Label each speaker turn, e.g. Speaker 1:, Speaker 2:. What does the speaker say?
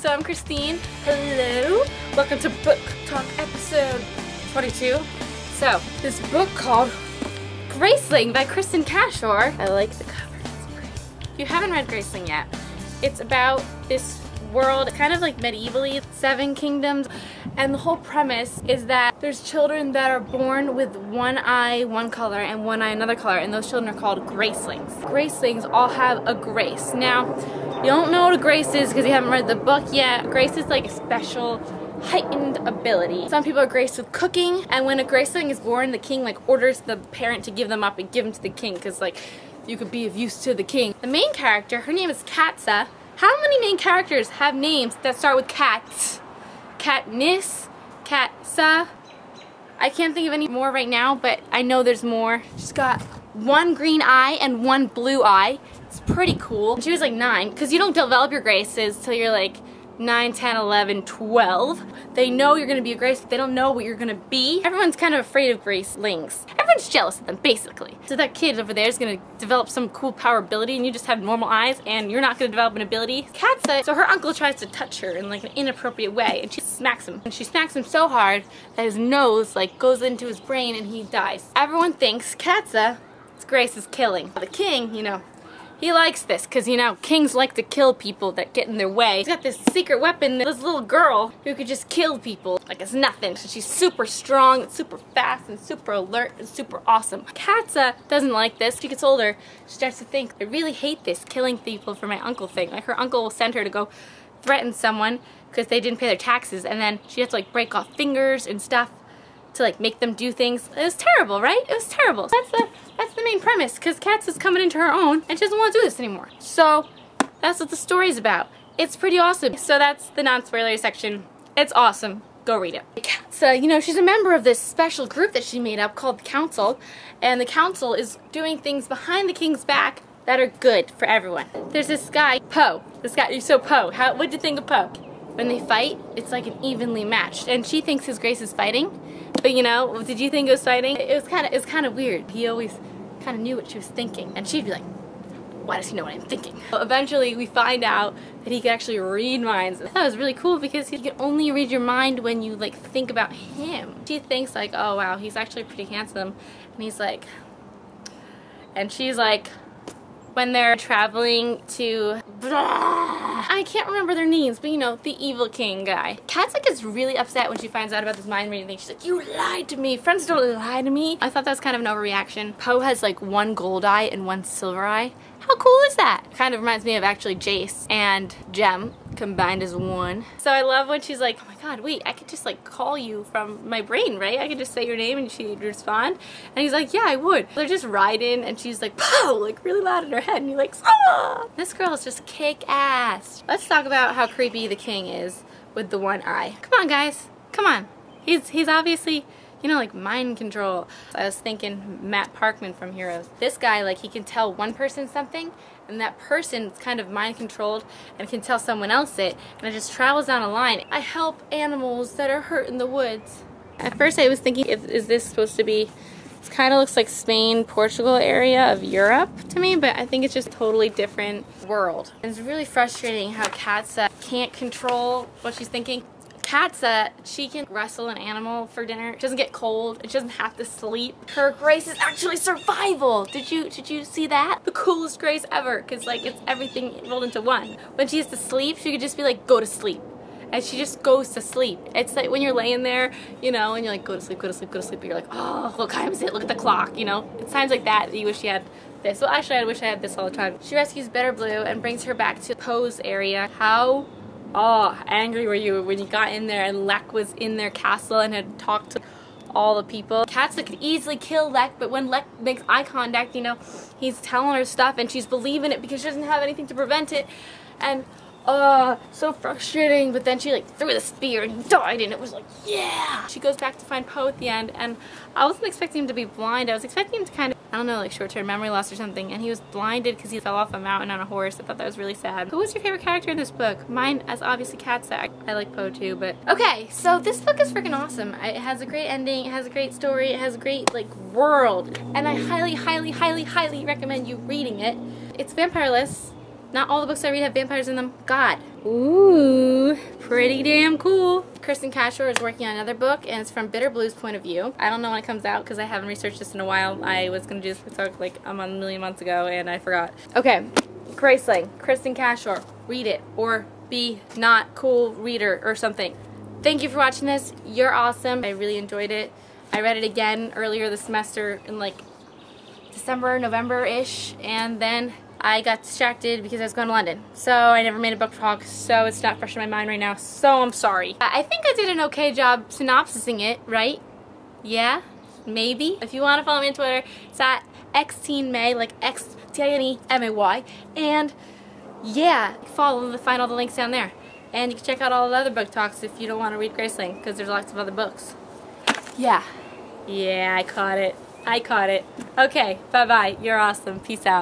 Speaker 1: So I'm Christine. Hello. Welcome to Book Talk episode 22. So this book called Graceling by Kristin Cashore. I like the cover. It's pretty. If you haven't read Graceling yet, it's about this world, kind of like medievally, 7 kingdoms, and the whole premise is that there's children that are born with one eye one color and one eye another color, and those children are called gracelings. Gracelings all have a grace. Now, you don't know what a grace is because you haven't read the book yet. Grace is like a special heightened ability. Some people are graced with cooking, and when a graceling is born, the king like orders the parent to give them up and give them to the king because like you could be of use to the king. The main character, her name is Katsa. How many main characters have names that start with cat? Katniss, Katsa. I can't think of any more right now, but I know there's more. She's got one green eye and one blue eye. It's pretty cool. She was like 9, because you don't develop your graces till you're like 9, 10, 11, 12. They know you're gonna be a grace, but they don't know what you're gonna be. Everyone's kind of afraid of gracelings. Everyone's jealous of them, basically. So that kid over there is gonna develop some cool power ability, and you just have normal eyes, and you're not gonna develop an ability. Katsa, so her uncle tries to touch her in like an inappropriate way, and she smacks him. And she smacks him so hard that his nose like goes into his brain and he dies. Everyone thinks Katsa's grace is killing. The king, you know, he likes this because, you know, kings like to kill people that get in their way. He's got this secret weapon, this little girl who could just kill people like it's nothing. So she's super strong and super fast and super alert and super awesome. Katsa doesn't like this. She gets older, she starts to think, I really hate this killing people for my uncle thing. Like her uncle will send her to go threaten someone because they didn't pay their taxes, and then she has to like break off fingers and stuff to like make them do things. It was terrible, right? It was terrible. That's the main premise, because Katsa's coming into her own and she doesn't want to do this anymore. So that's what the story's about. It's pretty awesome. So that's the non-spoilery section. It's awesome. Go read it. Katsa, you know, she's a member of this special group that she made up called the Council, and the Council is doing things behind the king's back that are good for everyone. There's this guy, Poe. This guy, so Poe, what'd you think of Poe? When they fight, it's like an evenly matched, and she thinks his grace is fighting. But you know, did you think it was fighting? It was kind of weird. He always kind of knew what she was thinking, and she'd be like, why does he know what I'm thinking? Eventually we find out that he can actually read minds. That was really cool because he can only read your mind when you like think about him. She thinks like, oh wow, he's actually pretty handsome, and he's like, and she's like, when they're traveling to, I can't remember their names, but you know, the evil king guy. Katsa gets really upset when she finds out about this mind reading thing. She's like, you lied to me. Friends don't lie to me. I thought that was kind of an overreaction. Poe has like one gold eye and one silver eye. How cool is that? Kind of reminds me of actually Jace and Jem combined as one. So I love when she's like, oh my god, wait, I could just like call you from my brain, right? I could just say your name and she'd respond. And he's like, yeah, I would. They're just riding and she's like, Poe, like really loud in her head, and you're like, ah! This girl is just kick ass. Let's talk about how creepy the king is with the one eye. Come on, guys. Come on. He's obviously, you know, like mind control. I was thinking Matt Parkman from Heroes. This guy, like, he can tell one person something, and that person's kind of mind controlled and can tell someone else it, and it just travels down a line. I help animals that are hurt in the woods. At first I was thinking, is this supposed to be, it kind of looks like Spain, Portugal area of Europe to me, but I think it's just a totally different world. It's really frustrating how Katsa can't control what she's thinking. Katsa, she can wrestle an animal for dinner. She doesn't get cold. She doesn't have to sleep. Her grace is actually survival. Did you see that? The coolest grace ever, because like it's everything rolled into one. When she has to sleep, she could just be like, go to sleep. And she just goes to sleep. It's like when you're laying there, you know, and you're like, go to sleep, go to sleep, go to sleep. But you're like, oh, what time is it? Look at the clock, you know? It's times like that you wish you had this. Well, actually, I wish I had this all the time. She rescues Better Blue and brings her back to Poe's area. How angry were you when you got in there and Lek was in their castle and had talked to all the people? Katsa could easily kill Lek, but when Lek makes eye contact, you know, he's telling her stuff and she's believing it because she doesn't have anything to prevent it. And so frustrating. But then she like threw the spear and he died, and it was like, yeah. She goes back to find Poe at the end, and I wasn't expecting him to be blind. I was expecting him to kind of, I don't know, like short-term memory loss or something, and he was blinded because he fell off a mountain on a horse. I thought that was really sad. Who was your favorite character in this book? Mine is obviously Katsa. I like Poe too, but okay, so this book is freaking awesome. It has a great ending, it has a great story, it has a great like world, and I highly, highly, highly, highly recommend you reading it. It's vampireless. Not all the books I read have vampires in them. God, Ooh, pretty damn cool. Kristin Cashore is working on another book, and it's from Bitter Blue's point of view. I don't know when it comes out because I haven't researched this in a while. I was going to do this book talk like a million months ago, and I forgot. Okay, Graceling, Kristin Cashore. Read it, or be not cool reader or something. Thank you for watching this. You're awesome. I really enjoyed it. I read it again earlier this semester in like December, November-ish, and then I got distracted because I was going to London. So I never made a book talk, so it's not fresh in my mind right now, so I'm sorry. I think I did an okay job synopsising it, right? Yeah? Maybe? If you want to follow me on Twitter, it's at XTINEMAY, like XTINEMAY, and yeah, find all the links down there. And you can check out all the other book talks if you don't want to read Graceling, because there's lots of other books. Yeah. Yeah, I caught it. I caught it. Okay, bye-bye. You're awesome. Peace out.